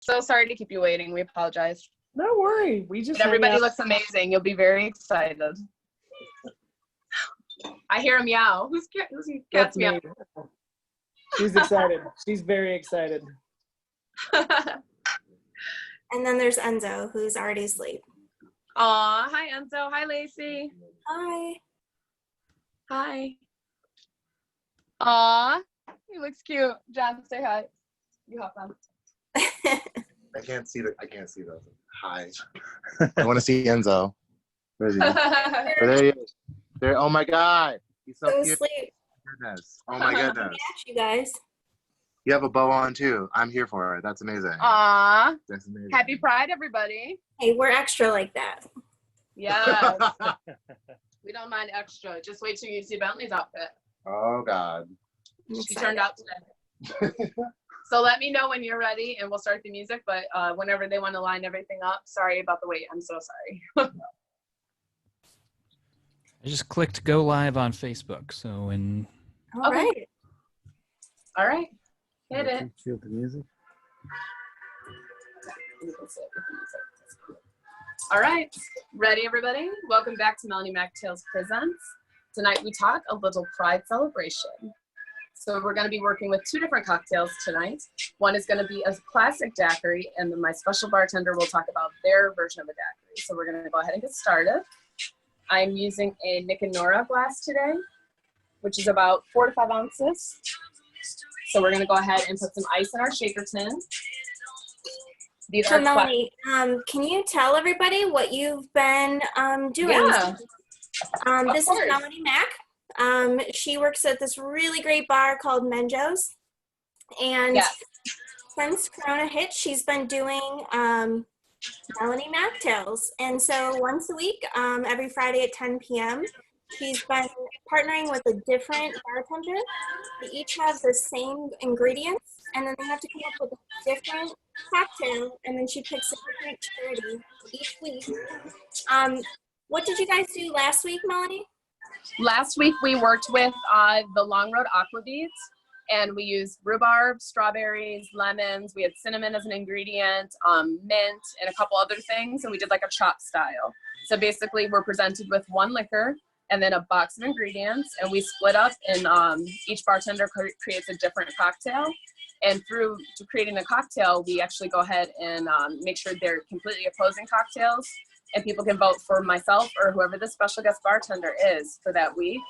So sorry to keep you waiting. We apologize. No worry. We just everybody looks amazing. You'll be very excited. I hear a meow. Who's cat's meow? She's excited. She's very excited. And then there's Enzo, who's already asleep. Aw, hi Enzo. Hi Lacey. Hi. Hi. Aw, he looks cute. John, say hi. You hop on. I can't see the hi. I want to see Enzo. Where is he? Oh, there he is. There. Oh my God. He's so cute. Asleep. Goodness. Oh my goodness. You guys. You have a bow on too. I'm here for it. That's amazing. Aw. That's amazing. Happy Pride, everybody. Hey, we're extra like that. Yes. We don't mind extra. Just wait till you see Bentley's outfit. Oh God. She turned out today. So let me know when you're ready and we'll start the music, but whenever they want to line everything up, sorry about the wait. I'm so sorry. I just clicked go live on Facebook. So when All right. All right. Hit it. Feel the music. All right. Ready, everybody? Welcome back to Melanie Mack Tales Presents. Tonight we talk a little Pride celebration. So we're going to be working with two different cocktails tonight. One is going to be a classic daiquiri, and then my special bartender will talk about their version of a daiquiri. So we're going to go ahead and get started. I'm using a Nick and Nora glass today, which is about 4 to 5 ounces. So we're going to go ahead and put some ice in our shaker tin. So Melanie, can you tell everybody what you've been doing? Yeah. This is Melanie Mack. She works at this really great bar called Menjo's. And since Corona hit, she's been doing Melanie Mack Tales. And so once a week, every Friday at 10 p.m., she's been partnering with a different bartender. They each have the same ingredients, and then they have to come up with a different cocktail, and then she picks a different charity each week. What did you guys do last week, Melanie? Last week we worked with the Long Road Aqua Beads, and we used rhubarb, strawberries, lemons. We had cinnamon as an ingredient, mint, and a couple other things, and we did like a chop style. So basically we're presented with one liquor and then a box of ingredients, and we split up, and each bartender creates a different cocktail. And through creating the cocktail, we actually go ahead and make sure they're completely opposing cocktails, and people can vote for myself or whoever the special guest bartender is for that week.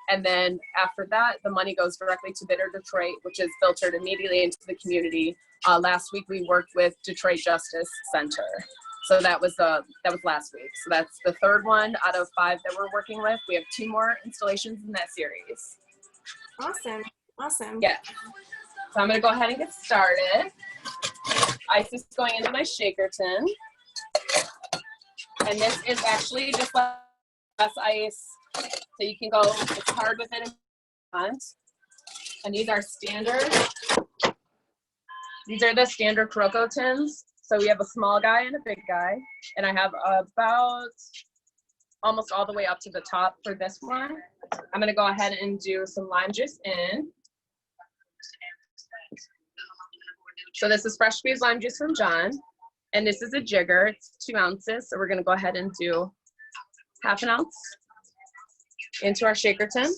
And then after that, the money goes directly to Bitter Detroit, which is filtered immediately into the community. Last week we worked with Detroit Justice Center. So that was last week. So that's the third one out of 5 that we're working with. We have 2 more installations in that series. Awesome. Awesome. Yeah. So I'm going to go ahead and get started. Ice is going into my shaker tin. And this is actually just less ice. So you can go as hard with it as you want. And these are standard. These are the standard Croco tins. So we have a small guy and a big guy. And I have about almost all the way up to the top for this one. I'm going to go ahead and do some lime juice in. So this is fresh squeezed lime juice from John. And this is a jigger. It's 2 ounces. So we're going to go ahead and do ½ an ounce into our shaker tin.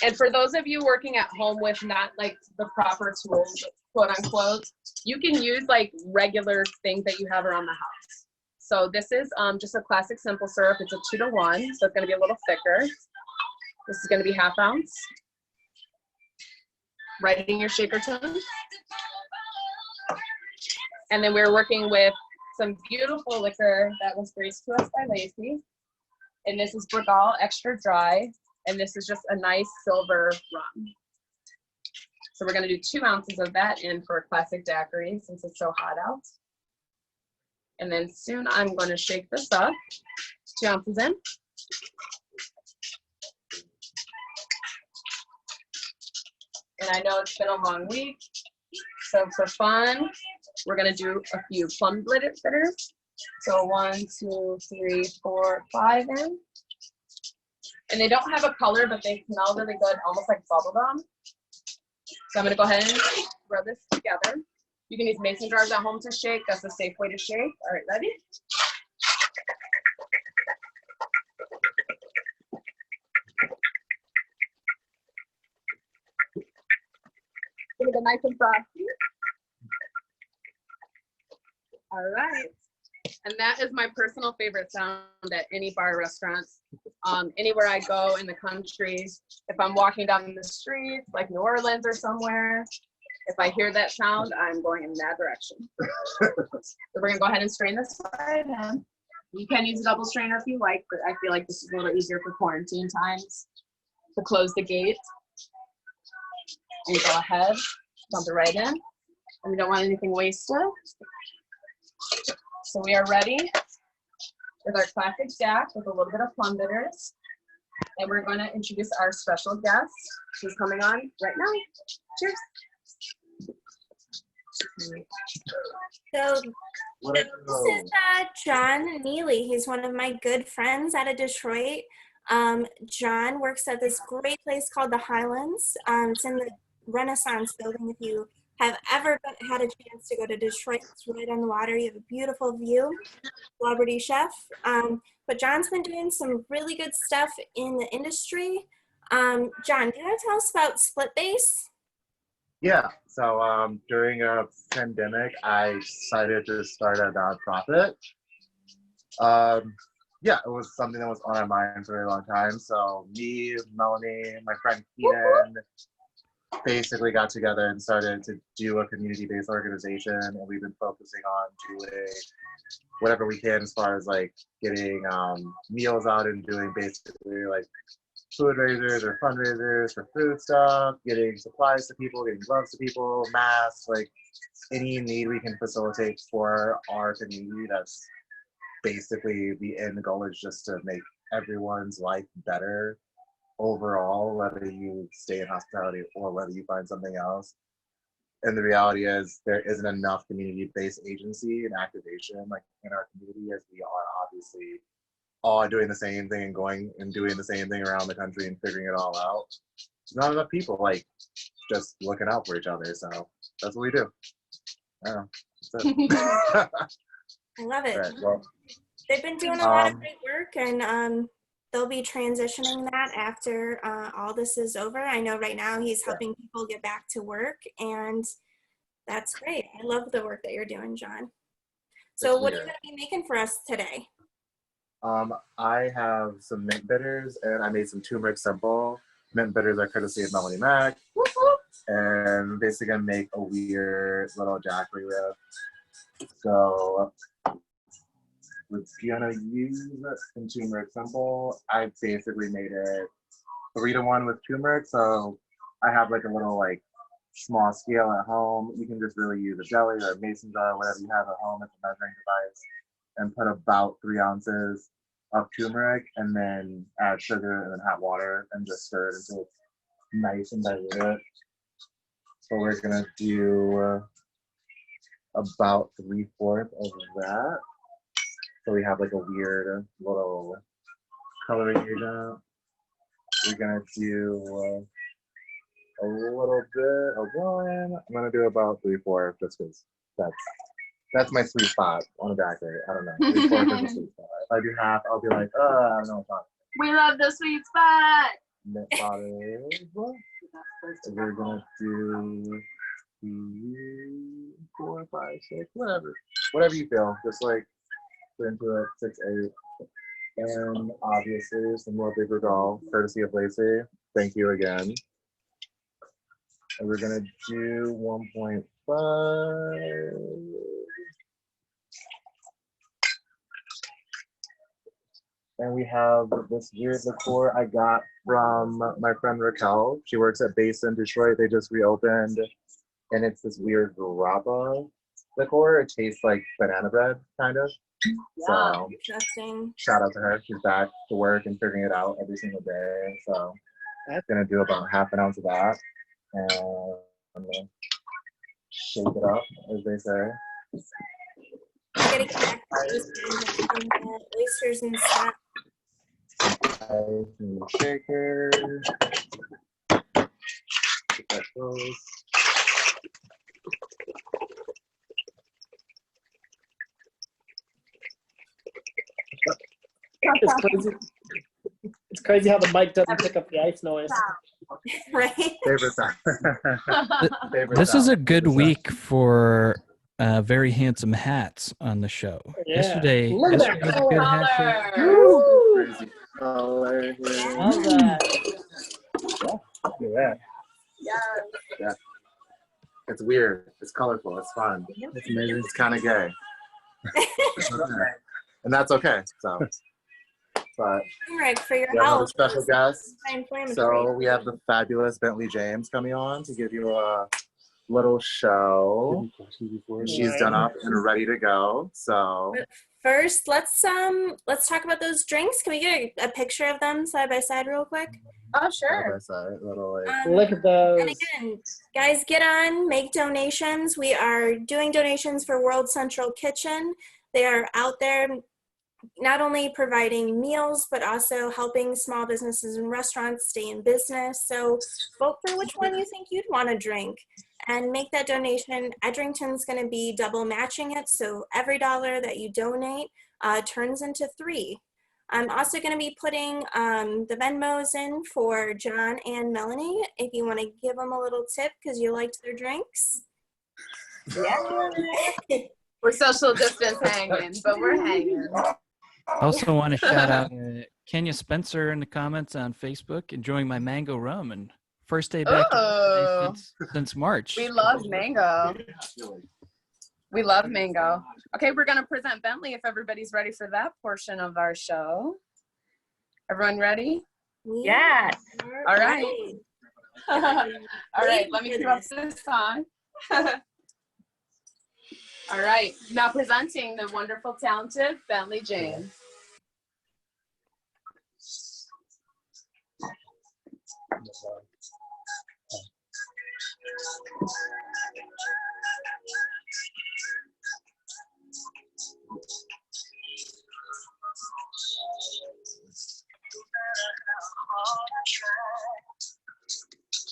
And for those of you working at home with not like the proper tools, quote unquote, you can use like regular things that you have around the house. So this is just a classic simple syrup. It's a 2 to 1, so it's going to be a little thicker. This is going to be ½ ounce. Right in your shaker tin. And then we're working with some beautiful liquor that was graced to us by Lacey. And this is Bregal Extra Dry. And this is just a nice silver rum. So we're going to do 2 ounces of that in for a classic daiquiri since it's so hot out. And then soon I'm going to shake this up. 2 ounces in. And I know it's been a long week. So for fun, we're going to do a few plum bitters. So 1, 2, 3, 4, 5 in. And they don't have a color, but they smell really good, almost like bubble gum. So I'm going to go ahead and rub this together. You can use mason jars at home to shake. That's a safe way to shake. All right, ready? Give it a nice and frosty. All right. And that is my personal favorite sound at any bar or restaurant. Anywhere I go in the country, if I'm walking down the streets, like New Orleans or somewhere, if I hear that sound, I'm going in that direction. So we're gonna go ahead and strain this right in. You can use a double strainer if you like, but I feel like this is a little easier for quarantine times to close the gate. And you go ahead, dump it right in. And we don't want anything wasted. So we are ready with our classic Jack with a little bit of plum bitters. And we're going to introduce our special guest who's coming on right now. Cheers. So this is John Neely. He's one of my good friends out of Detroit. John works at this great place called the Highlands. It's in the Renaissance building. If you have ever had a chance to go to Detroit, it's right on the water. You have a beautiful view. Celebrity chef. But John's been doing some really good stuff in the industry. John, do you want to tell us about Split Base? Yeah, so during a pandemic, I decided to start a nonprofit. Yeah, it was something that was on our mind for a very long time. So me, Melanie, my friend Keaton, basically got together and started to do a community-based organization, and we've been focusing on doing whatever we can as far as like getting meals out and doing basically like food raisers or fundraisers for food stuff, getting supplies to people, getting gloves to people, masks, like any need we can facilitate for our community. That's basically the end goal, is just to make everyone's life better overall, whether you stay in hospitality or whether you find something else. And the reality is there isn't enough community-based agency and activation like in our community, as we are obviously all doing the same thing and going and doing the same thing around the country and figuring it all out. There's not enough people like just looking out for each other. So that's what we do. Yeah, that's it. I love it. Right, well, They've been doing a lot of great work, and they'll be transitioning that after all this is over. I know right now he's helping people get back to work, and that's great. I love the work that you're doing, John. So what are you going to be making for us today? I have some mint bitters, and I made some turmeric simple. Mint bitters are courtesy of Melanie Mack. And basically gonna make a weird little Jackery rib. So we're gonna use some turmeric simple. I basically made it 3-to-1 with turmeric. So I have like a little like small scale at home. You can just really use a jelly or a mason jar, whatever you have at home as a measuring device, and put about 3 ounces of turmeric, and then add sugar and then hot water and just stir it until it's nice and diluted. So we're gonna do about 3/4 of that. So we have like a weird little coloring agent. We're gonna do a little bit of one. I'm gonna do about 3/4 just because that's my sweet spot on a daiquiri. I don't know. 3/4 is a sweet spot. If I do half, I'll be like, I don't know what's on. We love the sweet spot. Mint butter. We're gonna do 3, 4, 5, 6, whatever you feel. Just like put into it 6, 8, and obviously some more big regal, courtesy of Lacey. Thank you again. And we're gonna do 1.5. And we have this weird liqueur I got from my friend Raquel. She works at Base in Detroit. They just reopened, and it's this weird grappa liqueur. It tastes like banana bread, kind of. Yeah, So interesting. shout out to her. She's back to work and figuring it out every single day. So I'm gonna do about half an ounce of that, and I'm gonna shake it up, as they say. I gotta get back to the oysters and stuff. Shaker. Get that close. It's crazy. It's crazy how the mic doesn't pick up the ice noise. Right? Favorite sound. Favorite This is sound. a good week for very handsome hats on the show. Yeah. Yesterday Look at that was a good hat show. Color. Woo! Crazy color here. How's that? Look at that. Yeah. It's weird. It's colorful. It's fun. That's amazing. It's kind of gay. And that's okay. So, but Turmeric for your we have another health. special guest. Anti-inflammatory. So we have the fabulous Bentley James coming on to give you a little show. She's done up and ready to go. So First, let's talk about those drinks. Can we get a picture of them side by side real quick? Oh, sure. little like, Look at those. And again, guys, get on, make donations. We are doing donations for World Central Kitchen. They are out there not only providing meals, but also helping small businesses and restaurants stay in business. So vote for which one you think you'd want to drink and make that donation. Edrington's going to be double matching it. So every dollar that you donate turns into $3. I'm also going to be putting the Venmos in for John and Melanie if you want to give them a little tip because you liked their drinks. Yeah. We're social distance hanging, but we're hanging. I also want to shout out Kenya Spencer in the comments on Facebook, enjoying my mango rum and first day back Oh. since March. We love mango. We love mango. Okay, we're going to present Bentley if everybody's ready for that portion of our show. Everyone ready? Yes. All right. All right, let me drop this on. All right, now presenting the wonderful, talented Bentley James.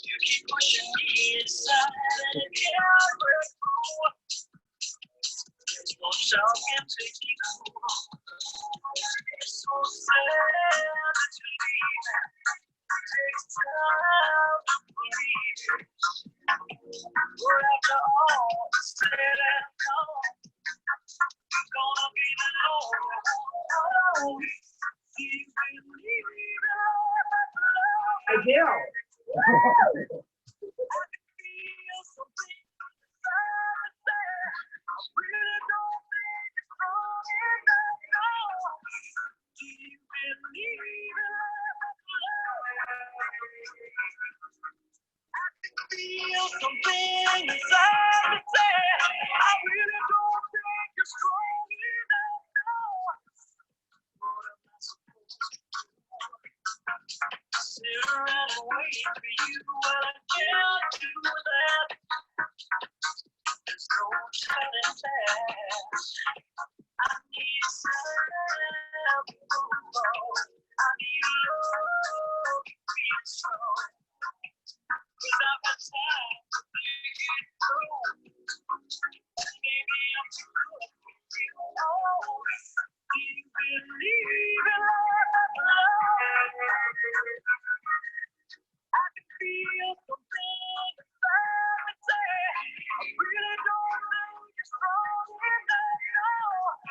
You keep pushing me aside and it can't work. No sound can take you. It's so sad to leave. It takes time to believe it. But after all said and done, it's gonna be the Lord. Do you believe in love? I do. Feel something inside me say I really don't think you're strong enough now. What am I supposed to do? Sit around and wait for you when I can't do that. There's no turning back. I need some love. I need love to feel strong. Cause I've got time to think it through. Maybe I'm too good for you. Do you believe in love? I can feel something inside me say I really don't think you're strong enough now.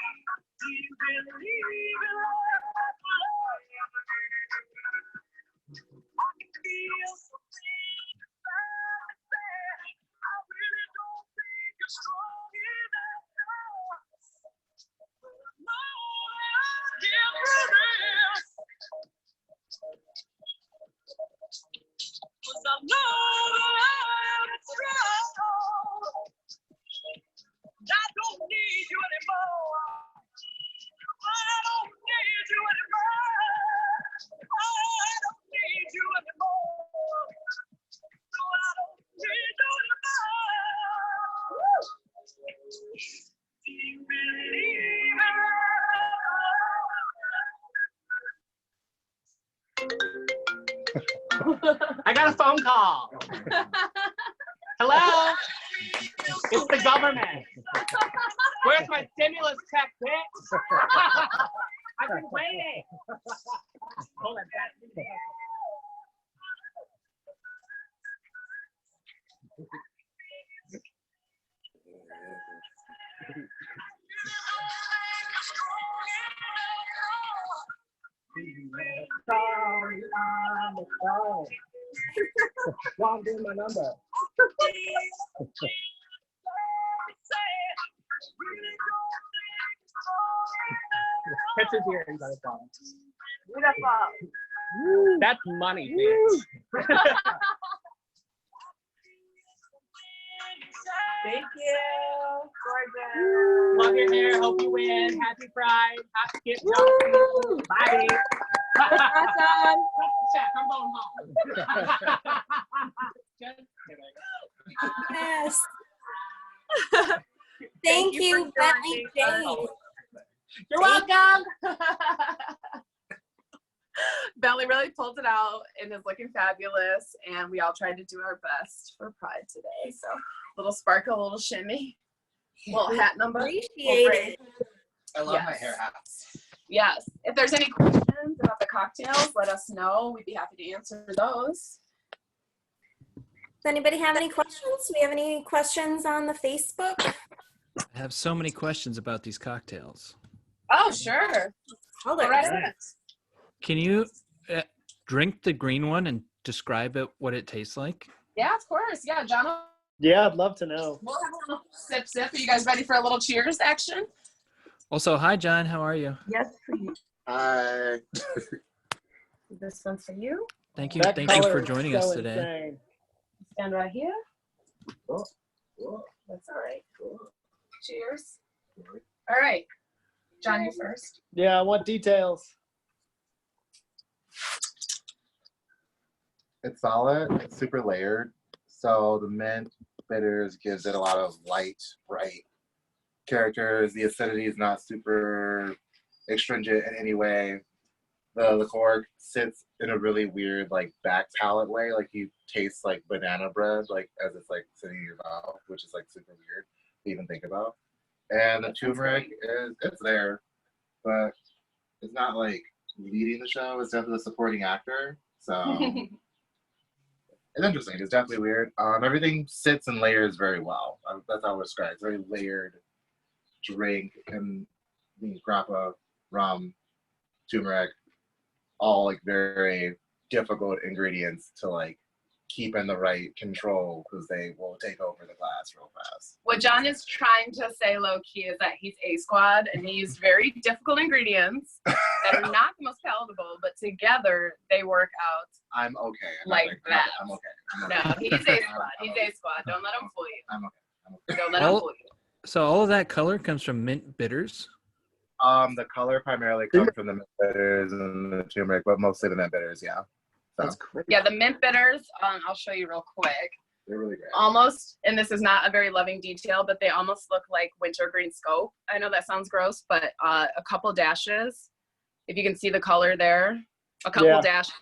Do you believe in love? I can feel something. I got a phone call. Hello? It's the government. Where's my stimulus check, bitch? I've been waiting. Hold on, back. Well, I'm doing my number. Pictures here, you gotta follow. Beautiful. That's money, bitch. Thank you. Gorgeous. Love your hair. Hope you win. Happy Pride. Happy Skip Johnson. Bye. Awesome. Check. I'm going home. Just kidding. Yes. Thank you, Bentley Jane. You're welcome. Bentley really pulled it out and is looking fabulous, and we all tried to do our best for Pride today. So little sparkle, little shimmy, little hat number. Appreciate it. I love my Yes. hair hats. Yes. If there's any questions about the cocktails, let us know. We'd be happy to answer those. Does anybody have any questions? Do we have any questions on the Facebook? I have so many questions about these cocktails. Oh, sure. Colors. All right. Can you drink the green one and describe it, what it tastes like? Yeah, of course. Yeah, John. Yeah, I'd love to know. We'll have a little sip. Are you guys ready for a little cheers action? Also, hi, John. How are you? Yes, please. Hi. This one's for you. Thank you. That Thank you color for is joining so us today. insane. Stand right here. Cool. Cool. That's all right. Cool. Cheers. All right. John, you first. Yeah, I want details. It's solid. It's super layered. So the mint bitters gives it a lot of light, bright characters. The acidity is not super astringent in any way. The cork sits in a really weird like back palate way. Like you taste like banana bread, like as it's like sitting in your mouth, which is like super weird to even think about. And the turmeric it's there, but it's not like leading the show. It's definitely a supporting actor. So it's interesting. It's definitely weird. Everything sits and layers very well. That's how I would describe it. It's a very layered drink, and grappa, rum, turmeric, all like very difficult ingredients to like keep in the right control because they will take over the class real fast. What John is trying to say low key is that he's A squad and he used very difficult ingredients that are not the most palatable, but together they work out. I'm okay. Like that. I'm okay. No, he's A squad. He's A squad. Don't let him fool you. I'm okay. Don't let him fool you. So all of that color comes from mint bitters. The color primarily comes from the mint bitters and the turmeric, but mostly the mint bitters, yeah. So That's crazy. Yeah, the mint bitters, I'll show you real quick. they're really great. Almost, and this is not a very loving detail, but they almost look like wintergreen scope. I know that sounds gross, but a couple dashes, if you can see the color there, a couple dashes,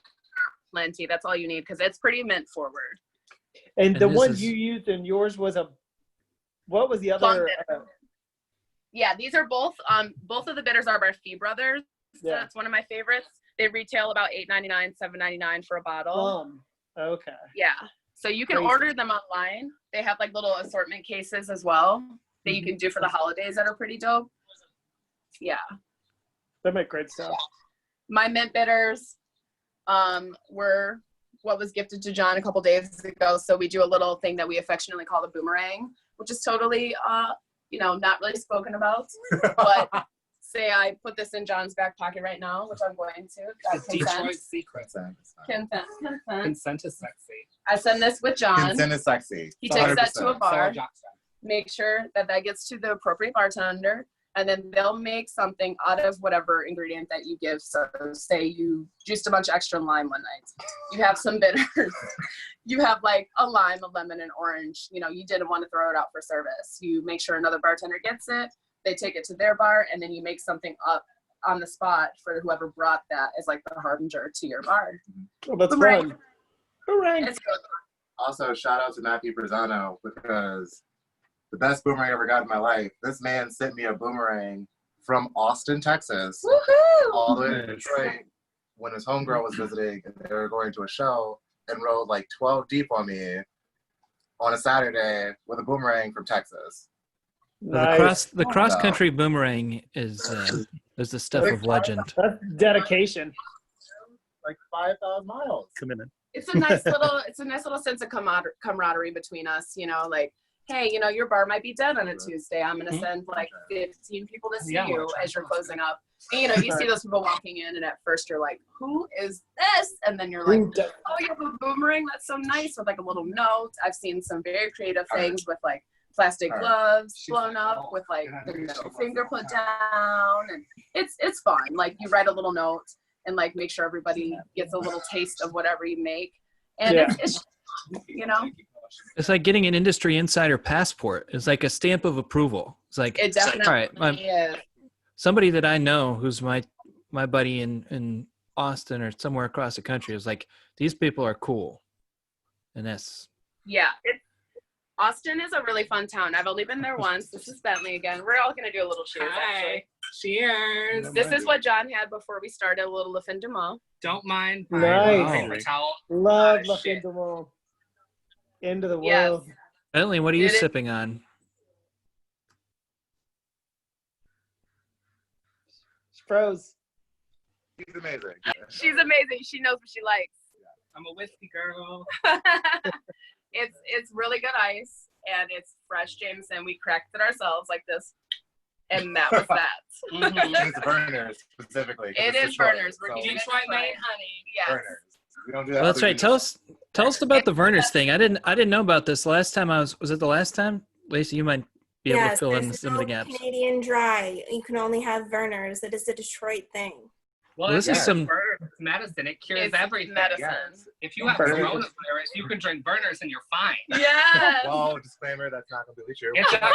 plenty. That's all you need because it's pretty mint forward. And the this one is- you used in yours was what was the Plum other? bitter. Yeah, these are both of the bitters are by Fee Brothers. So Yeah. that's one of my favorites. They retail about $8.99, $7.99 for a bottle. Okay. Yeah. So you can Crazy. order them online. They have like little assortment cases as well that you can do for the holidays that are pretty dope. Yeah. They make great stuff. My mint bitters were what was gifted to John a couple days ago. So we do a little thing that we affectionately call the boomerang, which is totally, not really spoken about. But say I put this in John's back pocket right now, which I'm going to. Got consent. secret. Consent. Consent is sexy. I send this with John. Consent is sexy. He takes that to a 100%. bar. Make sure that gets to the appropriate bartender, and then they'll make something out of whatever ingredient that you give. So say you juiced a bunch of extra lime one night. You have some bitters. You have like a lime, a lemon, and orange. You didn't want to throw it out for service. You make sure another bartender gets it. They take it to their bar, and then you make something up on the spot for whoever brought that as like the harbinger to your bar. Oh, that's Boomerang. fun. Boomerang. It's good. Also, shout out to Matthew Brazano because the best boomerang I ever got in my life. This man sent me a boomerang from Austin, Texas, Woohoo! all the way to Detroit when his homegirl was visiting and they were going to a show and rode like 12 deep on me on a Saturday with a boomerang from Texas. Well, the cross country boomerang is the stuff of legend. That's dedication. Like 5,000 miles. Commitment. It's a nice little sense of camaraderie between us, you know, like, hey, you know, your bar might be dead on a Tuesday. I'm gonna send like 15 people to see you as you're closing up. And you know, you see those people walking in, and at first you're like, who is this? And then you're like, oh, you have a boomerang? That's so nice, with like a little note. I've seen some very creative things with like plastic gloves blown up with like the middle finger put down, and it's fun. Like you write a little note and like make sure everybody gets a little taste of whatever you make, and it's you know. It's like getting an industry insider passport. It's like a stamp of approval. It's like, It definitely all right, is. Somebody that I know who's my buddy in Austin or somewhere across the country is like, these people are cool. And that's... Yeah. Austin is a really fun town. I've only been there once. This is Bentley again. We're all going to do a little cheers, actually. Cheers. This is what John had before we started, a little Le Fin du Mont. Don't mind. Nice. Paper towel. Love Le Fin du Mont. End of the world. Bentley, what are you sipping on? Froze. She's amazing. She's amazing. She knows what she likes. I'm a whiskey girl. It's really good ice, and it's fresh Jameson. We cracked it ourselves like this, and that was that. It's burners specifically. It is burners. We're Detroit made honey. Yes. Burners. We don't do that. Well, that's right. Tell us about the Verners thing. I didn't know about this last time. Was it the last time? Lacey, you might be able to fill in some of the gaps. Canadian dry. You can only have Verners. It is a Detroit thing. Well, This is some it's medicine. It cures It's everything. medicine. Yes. If you have coronavirus, you can drink burners and you're fine. Yes. Well, disclaimer, that's not completely true. It's not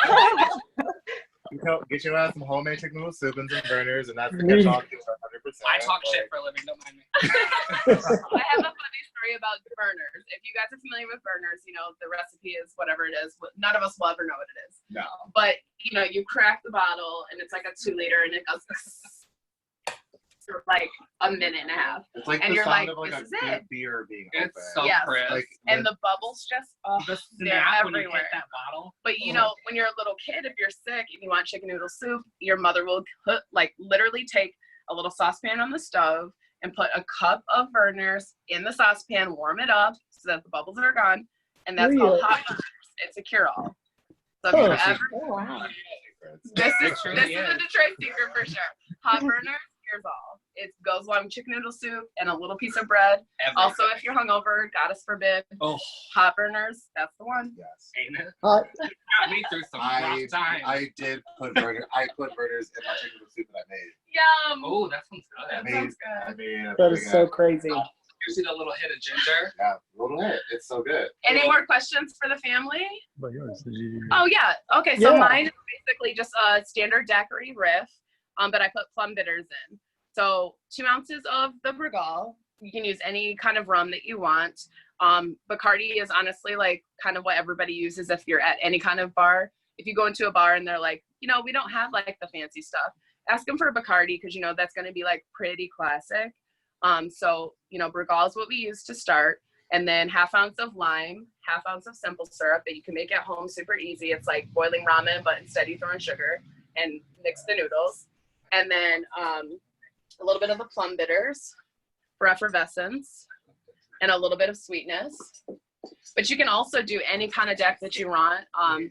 You know, get your ass some homemade chicken noodle soup and some burners, and that's the catch-all 100%. I talk shit for a living. Don't mind me. I have a funny story about burners. If you guys are familiar with burners, you know, the recipe is whatever it is. None of us will ever know what it is. No. But, you know, you crack the bottle, and it's like a 2-liter, and it goes for like a minute and a half. It's like And the you're sound like, of like this a is good it. beer being It's open. so Yes. crisp. Like, And the bubbles just, The they're snap when you hit everywhere. that bottle. But you know, when you're a little kid, if you're sick and you want chicken noodle soup, your mother will put, like, literally take a little saucepan on the stove and put a cup of Verners in the saucepan, warm it up so that the bubbles are gone, and that's called hot Verners. It's a cure-all. So if you ever, this is a Detroit secret for sure. Hot Verners cures all. It goes along with chicken noodle soup and a little piece of bread. Also, if you're hungover, goddess forbid, hot Burners, that's the one. Yes. Ain't it? Hot. Got me through some rough times. I did put burners. I put burners in my chicken noodle soup that I made. Yum. Oh, that sounds good. That sounds good. I mean, That is so crazy. You see the little hit of ginger? Yeah, a little bit. It's so good. Any more questions for the family? But yours, Oh yeah. Okay, so Yeah. mine is basically just a standard daiquiri riff, but I put plum bitters in. So 2 ounces of the Brugal. You can use any kind of rum that you want. Bacardi is honestly like kind of what everybody uses if you're at any kind of bar. If you go into a bar and they're like, you know, we don't have like the fancy stuff, ask them for a Bacardi because you know that's going to be like pretty classic. So you know, Brugal is what we use to start, and then 1/2 ounce of lime, 1/2 ounce of simple syrup that you can make at home, super easy. It's like boiling ramen, but instead you throw in sugar and mix the noodles, and then a little bit of the plum bitters for effervescence and a little bit of sweetness. But you can also do any kind of deck that you want. I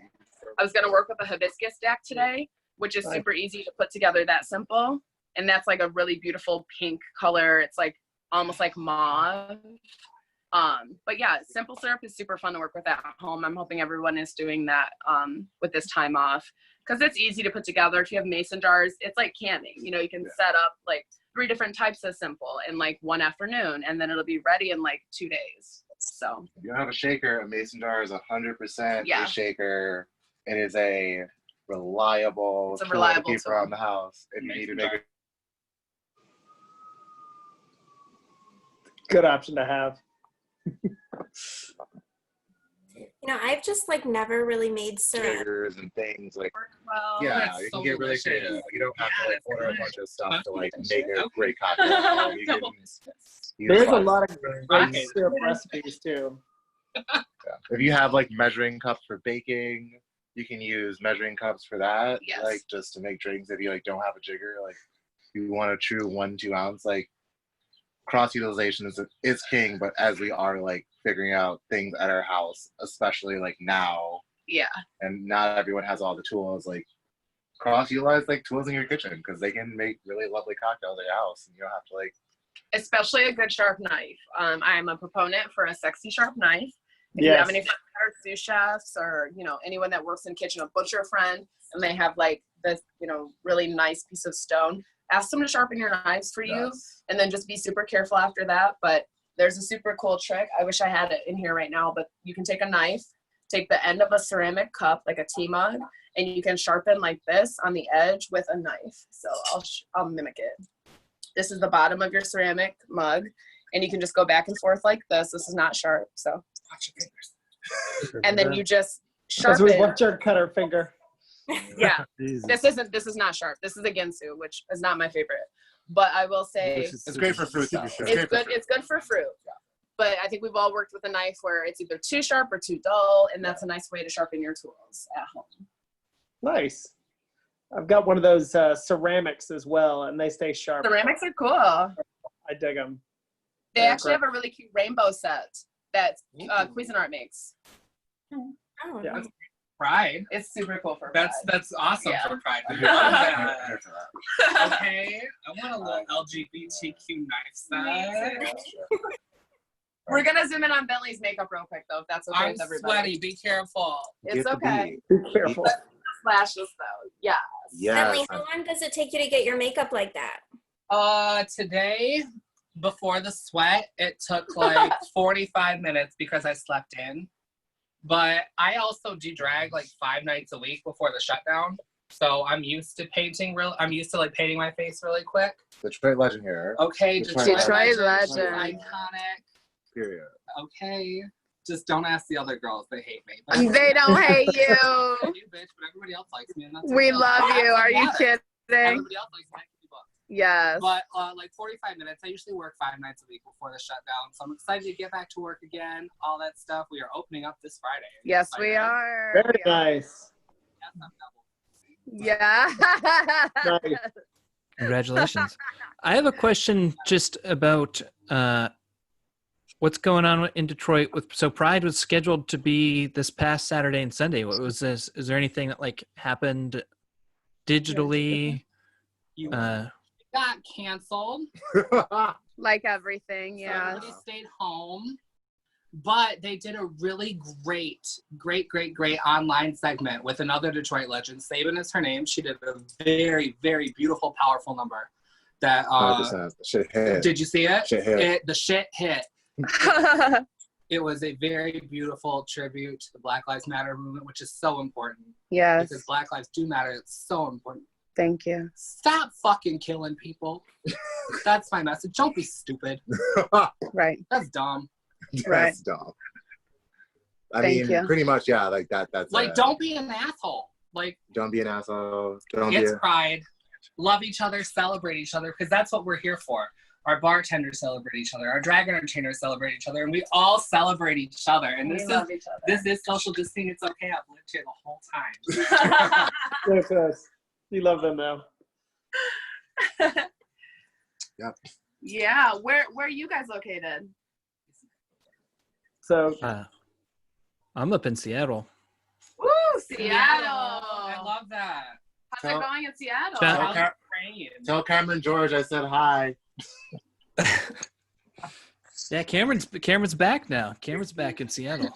was going to work with a hibiscus deck today, which is super easy to put together, that simple. And that's like a really beautiful pink color. It's like almost like mauve. But yeah, simple syrup is super fun to work with at home. I'm hoping everyone is doing that with this time off, because it's easy to put together. If you have mason jars, it's like canning. You know, you can set up like 3 different types of simple in like one afternoon, and then it'll be ready in like 2 days. So if you don't have a shaker, a mason jar is 100% a shaker. It is a reliable tool to keep around the house if you need to make it. Good option to have. You know, I've just like never really made syrup. Jiggers and things like. Well, Yeah, that's you so can get really delicious. creative. You don't have to Yeah, like that's order a good. bunch of stuff to like That's make good. a great cocktail. You can Double use There's a like- lot of great Okay. syrup recipes too. Yeah. If you have like measuring cups for baking, you can use measuring cups for that. Yes. Like just to make drinks if you like don't have a jigger, like you want a true 1-2 ounce, like cross utilization is king, but as we are like figuring out things at our house, especially like now, yeah. and not everyone has all the tools, like cross utilize like tools in your kitchen because they can make really lovely cocktails at your house and you don't have to like Especially a good sharp knife. I am a proponent for a sexy sharp knife. If you have any friends that are sous chefs or, you know, anyone that works in the kitchen, a butcher friend, and they have like this, you know, really nice piece of stone, ask them to sharpen your knives for you, and then just be super careful after that. But there's a super cool trick. I wish I had it in here right now, but you can take a knife, take the end of a ceramic cup, like a tea mug, and you can sharpen like this on the edge with a knife. So I'll mimic it. This is the bottom of your ceramic mug, and you can just go back and forth like this. This is not sharp, so Watch your fingers. and then you just As we sharpen. watch our cutter finger. Yeah, Jesus. this is not sharp. This is a Ginsu, which is not my favorite. But I will say it's great for fruit though. it's good. It's good for fruit. But I think we've all worked with a knife where it's either too sharp or too dull, and that's a nice way to sharpen your tools at home. Nice. I've got one of those ceramics as well, and they stay sharp. Ceramics are cool. I dig them. They They're actually have a really cute rainbow set that Cuisinart makes. Oh, Yeah. nice. Pride. It's super cool for That's awesome Yeah. for Pride. I love that. Okay, I want a little LGBTQ knife set. We're gonna zoom in on Bentley's makeup real quick though, if that's okay I'm with everybody. sweaty. Be careful. It's okay. Be careful. Slashes though. Yeah. Bentley, Yes. how long does it take you to get your makeup like that? Today, before the sweat, it took like 45 minutes because I slept in. But I also do drag like 5 nights a week before the shutdown. So I'm used to painting like painting my face really quick. Detroit legend here. Okay, Detroit legend. Iconic. Period. Okay. Just don't ask the other girls. They hate me. But They don't hate you. I do, bitch, but everybody else likes me. And that's We okay. love you. Are you kidding? Everybody else likes me. I can be booked. Yes. But like 45 minutes. I usually work 5 nights a week before the shutdown. So I'm excited to get back to work again. All that stuff. We are opening up this Friday. Yes, Excited. we are. Very nice. Yes, I'm double. Yeah. Nice. Congratulations. I have a question just about what's going on in Detroit so Pride was scheduled to be this past Saturday and Sunday. What was this? Is there anything that like happened digitally? You Uh, got canceled. Like everything, So yeah. everybody stayed home. But they did a really great online segment with another Detroit legend. Sabin is her name. She did a very, very beautiful, powerful number. That 100%. Shit hit. did you see it? Shit hit. The shit hit. It was a very beautiful tribute to the Black Lives Matter movement, which is so important. Yes. Because Black Lives do matter. It's so important. Thank you. Stop fucking killing people. That's my message. Don't be stupid. Right. That's dumb. Right. That's dumb. I Thank mean, you. pretty much, yeah. Like that. That's Like, don't be an asshole. Like, Don't be an asshole. Don't be. it's Pride. Love each other, celebrate each other, because that's what we're here for. Our bartenders celebrate each other. Our drag entertainers celebrate each other, and we all celebrate each other. And We this love is each other. this is social distancing. It's okay. I've lived here the whole time. Yes, yes. You love them now. Yeah. Where are you guys located? So I'm up in Seattle. Woo, Seattle. I love that. How's it going in Seattle? Shout- How's Okay. praying? Tell Cameron George I said hi. Yeah, Cameron's back now. Cameron's back in Seattle.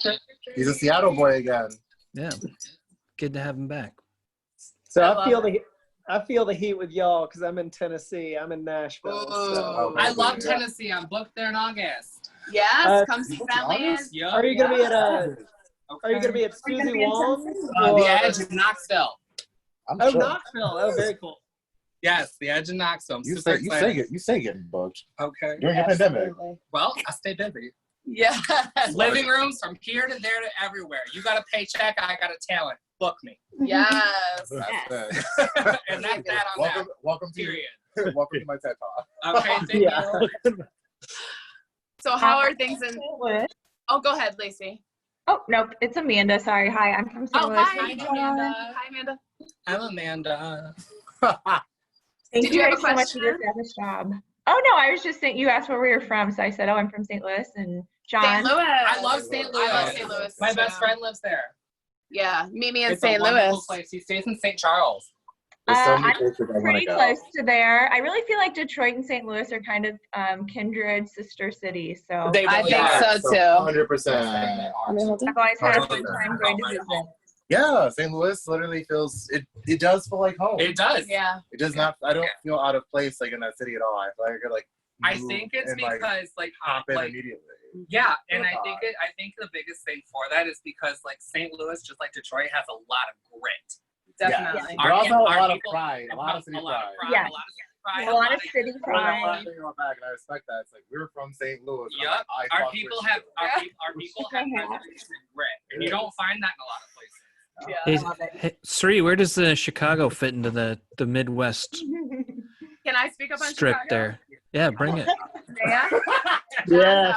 He's a Seattle boy again. Yeah, good to have him back. So I I feel the heat with y'all because I'm in Tennessee. I'm in Nashville. So. I love Tennessee. I'm booked there in August. Yes, come see Bentley. Yep. Are you gonna be at Okay. Are you gonna be at Susie Wong's? The or- Edge in Knoxville? I'm Oh, sure. Knoxville. Oh, very cool. Yes, the Edge in Knoxville. I'm You super say excited. you say getting booked Okay. during the pandemic. Absolutely. Well, I stay busy. Yes. Living rooms from here to there to everywhere. You got a paycheck, I got a talent. Book me. Yes. That's it. And that's that on Welcome, that. welcome to Period. welcome to my TED Talk. Okay, thank Yeah. you. So how are things in? Oh, go ahead, Lacey. Oh, nope, it's Amanda. Sorry. Hi, I'm from St. Oh, Louis. hi, Amanda. Hi, Amanda. I'm Amanda. Thank Did you have a guys so much for question? this fabulous job. Oh, no, I was just saying, you asked where we were from, so I said, oh, I'm from St. Louis, and John. St. Louis. I love St. Louis. I love St. Louis. My too. best friend lives there. Yeah, meet me in It's St. a wonderful Louis. place. He stays in St. Charles. There's so many I'm places I want pretty to go. close to there. I really feel like Detroit and St. Louis are kind of kindred sister cities, so They I really think are. so too. 100%. I've always had a good 100%. time going to visit. Yeah, St. Louis literally feels it does feel like home. It does. Yeah. It does not. I don't feel out of place like in that city at all. I feel like I could like. I move think it's and, because hop in like immediately. yeah, and I think the biggest thing for that is because like St. Louis, just like Detroit, has a lot of grit. Definitely. But also a lot of people- pride, a lot of city pride. Yeah. A lot of city pride. A lot of city When I pride. think about back, and I respect that. It's like we're from St. Louis. and I'm Yup. like, I Our fuck people with have you. our people have preservation and grit, and you don't find that in a lot of places. Hey, Sri, where does Chicago fit into the Midwest Can I speak up on strip Chicago? there? Yeah, bring it. Yeah. Yes.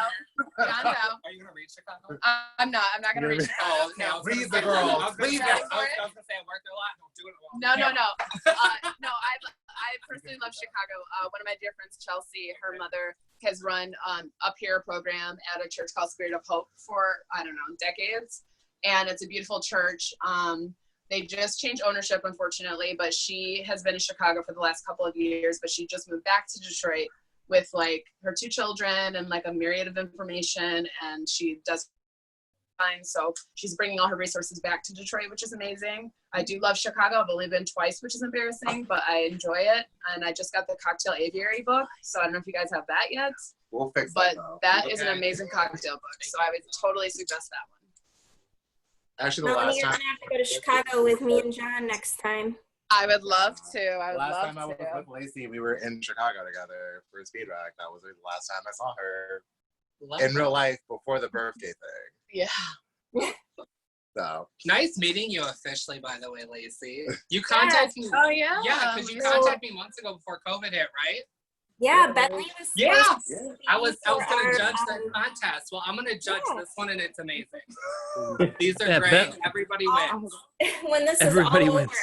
John's out. Are you gonna read Chicago? I'm not gonna read Chicago. Oh, okay. I was Read gonna the say- girls. I was gonna Read say- them. I was gonna say I work there a lot. Don't do it. No. No, I personally love Chicago. One of my dear friends, Chelsea, her mother has run up here a program at a church called Spirit of Hope for, I don't know, decades. And it's a beautiful church. They just changed ownership, unfortunately, but she has been in Chicago for the last couple of years, but she just moved back to Detroit with like her 2 children and like a myriad of information, and she does fine. So she's bringing all her resources back to Detroit, which is amazing. I do love Chicago. I've only been twice, which is embarrassing, but I enjoy it. And I just got the Cocktail Aviary book, so I don't know if you guys have that yet, We'll fix but that. Though. that is an amazing cocktail book, so I would totally suggest that one. Actually, the Melanie, last you're time. gonna have to go to Chicago with me and John next time. I would love to. I would Last love time I was to. with Lacey, we were in Chicago together for a speed rack. That was the last time I saw her in real life before the birthday thing. Yeah. So Nice meeting you officially, by the way, Lacey. You contacted me. Oh yeah. Yeah, because you contacted me months ago before COVID hit, right? Yeah, Bentley was. Yeah. was I was for gonna our, judge that contest. Well, I'm gonna judge Yeah. this one, and it's amazing. These are Yeah, great. Everybody wins. when this Everybody is all wins. over,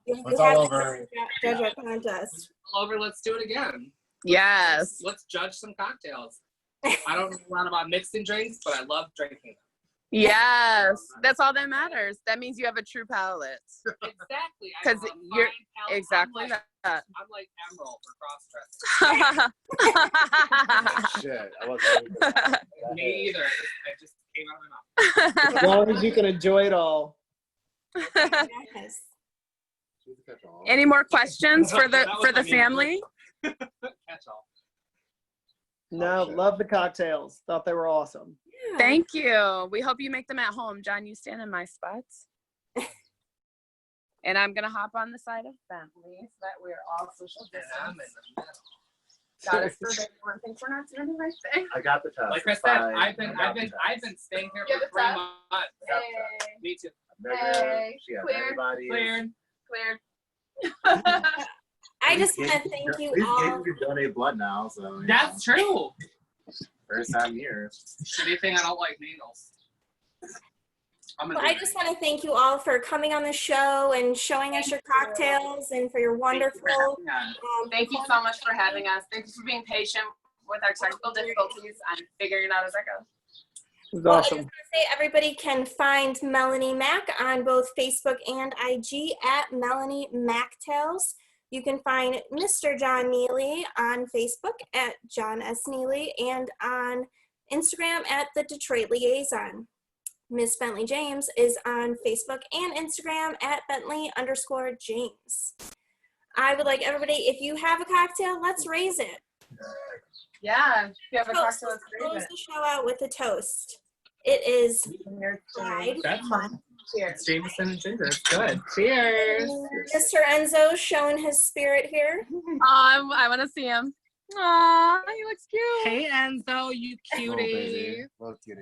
you It's have all to over. judge our contest. All over. Let's do it again. Yes. Let's judge some cocktails. I don't know a lot about mixing drinks, but I love drinking them. Yes. That's all that matters. That means you have a true palate. Exactly. 'Cause I have a you're- fine palate. Exactly I'm like, that. I'm like Emerald for cross-dressing. shit. I wasn't. Me either. I just came out of my mouth. As long as you can enjoy it all. Yes. Any more questions for That was the my family? Catch all. No, shit. love the cocktails. Thought they were awesome. Yeah. Thank you. We hope you make them at home. John, you stand in my spots. And I'm gonna hop on the side of Bentley so that we're all social And I'm distance. in the middle. Got us for everyone thinks we're not doing the right thing. I got the test. Like I It's said, fine. I've I been got the test. staying here You for have 3 a months. I got the test. Hey, Me too. Nigga, Hey, she has clear, everybody. Cleared. cleared. I just want to thank you These all. games can donate blood now, so you That's know, true. first time here. Shitty thing, I don't like needles. Well, I just want to thank you all for coming on the show and showing us your cocktails and for your wonderful. Thank you so much for having us. Thank you for being patient with our technical difficulties. I'm figuring it out as I go. It was Well, I awesome. just want to say everybody can find Melanie Mack on both Facebook and IG at Melanie Macktails. You can find Mr. John Neely on Facebook at John S. Neely and on Instagram at The Detroit Liaison. Miss Bentley James is on Facebook and Instagram at Bentley_James. I would like everybody, if you have a cocktail, let's raise it. Yeah, if you have a Toast. cocktail, Let's let's close raise it. the show out with a toast. It is Pride. That's fun. Cheers. It's Jameson and ginger. It's good. Cheers. Mr. Enzo's showing his spirit here. I want to see him. Aw, he looks cute. Hey Enzo, you Little cutie. baby. Little cutie.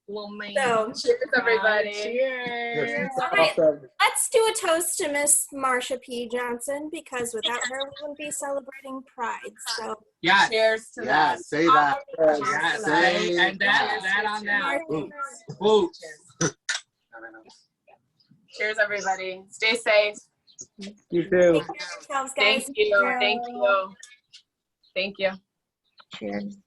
Little man. So, Cheers, everybody. Cheers. all right, Awesome. let's do a toast to Miss Marsha P. Johnson because without her, we wouldn't be celebrating Pride. So, Yes. Cheers to Yeah, that. say that. Yes. Say And that Cheers. on that. Ooh. Cheers, everybody. Stay safe. You too. take care of yourselves, guys. Thank you. Thank you. Thank you. Cheers.